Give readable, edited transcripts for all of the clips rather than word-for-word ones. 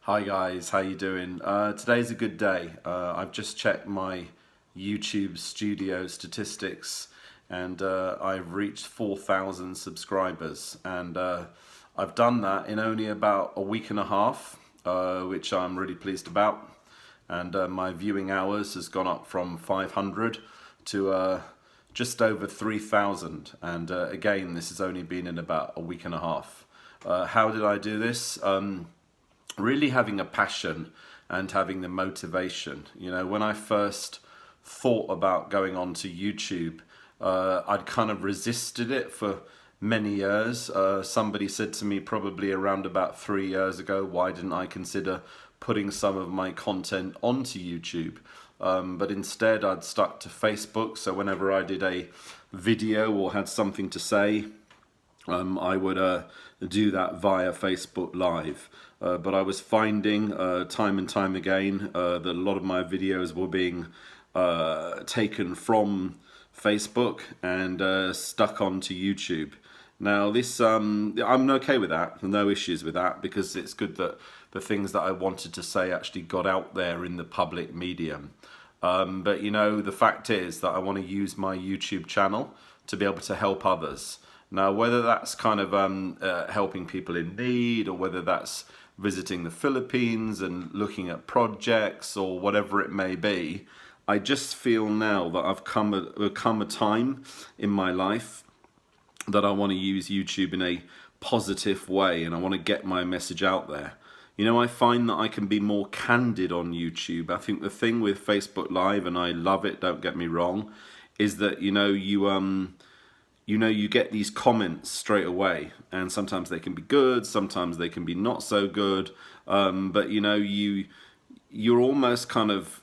Hi guys, how you doing? Today's a good day. I've just checked my YouTube studio statistics and I've reached 4,000 subscribers and I've done that in only about a week and a half, which I'm really pleased about. And my viewing hours has gone up from 500 to just over 3,000. And again, this has only been in about a week and a half. How did I do this? Really having a passion and having the motivation. You know, when I first thought about going on to YouTube, I'd kind of resisted it for many years. Somebody said to me probably around about 3 years ago, why didn't I consider putting some of my content onto YouTube? But instead I'd stuck to Facebook, so whenever I did a video or had something to say, I would do that via Facebook Live. But I was finding time and time again that a lot of my videos were being taken from Facebook and stuck onto YouTube. Now this, I'm okay with that, no issues with that, because it's good that the things that I wanted to say actually got out there in the public medium. But you know, the fact is that I want to use my YouTube channel to be able to help others. Now, whether that's kind of helping people in need, or whether that's visiting the Philippines and looking at projects or whatever it may be, I just feel now that I've come a time in my life that I want to use YouTube in a positive way, and I want to get my message out there. You know, I find that I can be more candid on YouTube. I think the thing with Facebook Live, and I love it, don't get me wrong, is that you get these comments straight away, and sometimes they can be good, sometimes they can be not so good, but you're almost kind of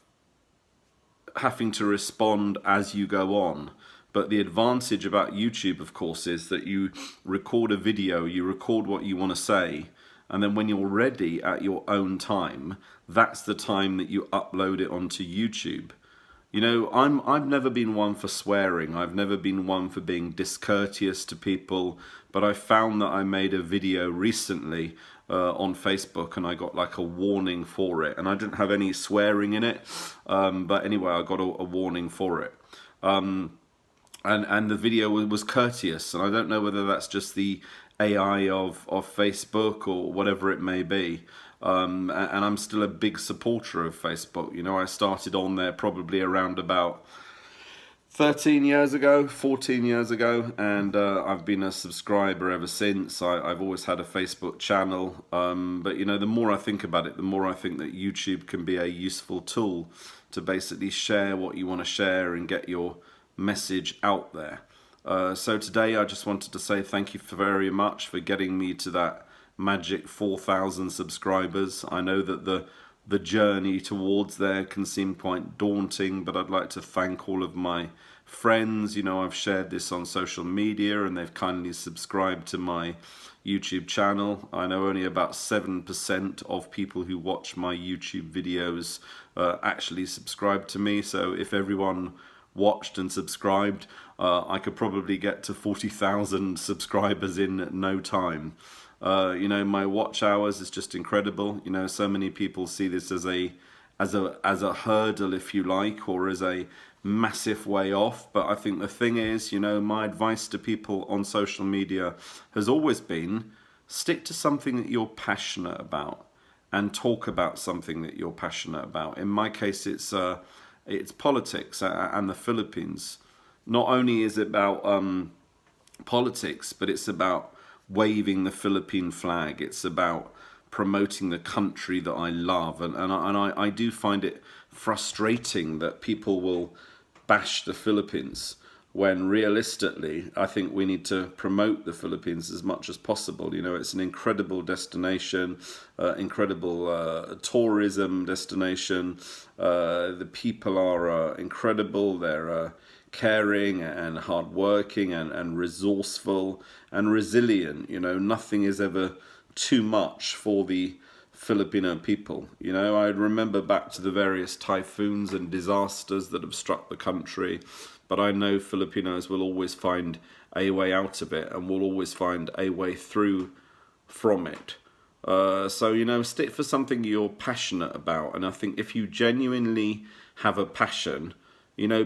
having to respond as you go on. But the advantage about YouTube, of course, is that you record a video, you record what you want to say, and then when you're ready at your own time, that's the time that you upload it onto YouTube. You know, I've never been one for swearing. I've never been one for being discourteous to people. But I found that I made a video recently on Facebook, and I got like a warning for it. And I didn't have any swearing in it, but anyway, I got a warning for it. And the video was courteous, and I don't know whether that's just the AI of Facebook or whatever it may be. And I'm still a big supporter of Facebook. You know, I started on there probably around about 13 years ago, 14 years ago, and I've been a subscriber ever since. I've always had a Facebook channel, but you know, the more I think about it, the more I think that YouTube can be a useful tool to basically share what you want to share and get your message out there. So today I just wanted to say thank you very much for getting me to that magic 4,000 subscribers. I know that the journey towards there can seem quite daunting, but I'd like to thank all of my friends. You know, I've shared this on social media and they've kindly subscribed to my YouTube channel. I know only about 7% of people who watch my YouTube videos actually subscribe to me, so if everyone watched and subscribed, I could probably get to 40,000 subscribers in no time. You know, my watch hours is just incredible. You know, so many people see this as a hurdle, if you like, or as a massive way off. But I think the thing is, you know, my advice to people on social media has always been, stick to something that you're passionate about and talk about something that you're passionate about. In my case, it's politics and the Philippines. Not only is it about politics, but it's about waving the Philippine flag. It's about promoting the country that I love, and I do find it frustrating that people will bash the Philippines when realistically I think we need to promote the Philippines as much as possible. You know, it's an incredible destination, incredible tourism destination. The people are incredible. They're caring and hardworking and resourceful and resilient. You know, nothing is ever too much for the Filipino people. You know, I remember back to the various typhoons and disasters that have struck the country, but I know Filipinos will always find a way out of it and will always find a way through from it. So, stick for something you're passionate about. And I think if you genuinely have a passion,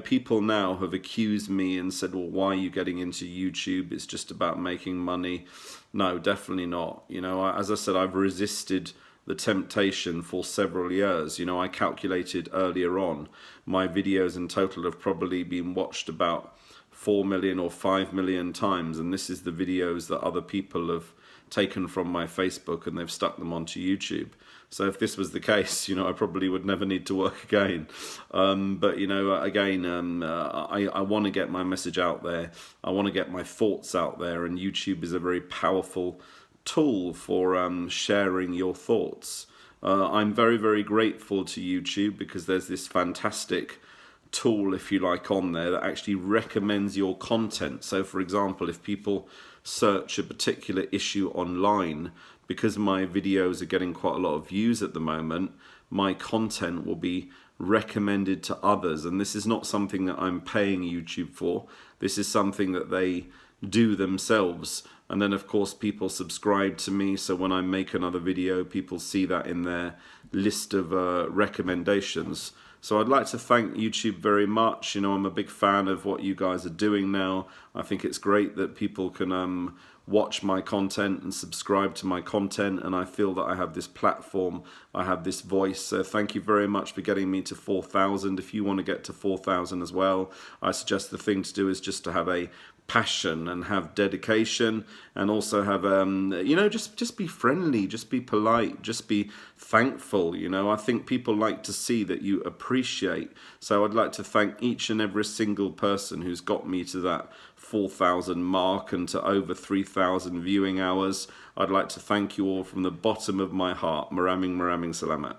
people now have accused me and said, well, why are you getting into YouTube? It's just about making money. No, definitely not. As I said, I've resisted the temptation for several years. I calculated earlier on, my videos in total have probably been watched about 4 million or 5 million times. And this is the videos that other people have taken from my Facebook and they've stuck them onto YouTube. So if this was the case, I probably would never need to work again. But again, I want to get my message out there. I want to get my thoughts out there, and YouTube is a very powerful tool for sharing your thoughts. I'm very, very grateful to YouTube because there's this fantastic tool, if you like, on there that actually recommends your content. So for example, if people search a particular issue online, because my videos are getting quite a lot of views at the moment, my content will be recommended to others. And this is not something that I'm paying YouTube for. This is something that they do themselves. And then of course people subscribe to me, so when I make another video, people see that in their list of recommendations. So I'd like to thank YouTube very much. I'm a big fan of what you guys are doing now. I think it's great that people can watch my content and subscribe to my content, and I feel that I have this platform, I have this voice. So thank you very much for getting me to 4,000. If you want to get to 4,000 as well, I suggest the thing to do is just to have a passion and have dedication, and also have just be friendly, just be polite, just be thankful. I think people like to see that you appreciate. So I'd like to thank each and every single person who's got me to that 4,000 mark and to over 3,000 viewing hours. I'd like to thank you all from the bottom of my heart. Maraming salamat.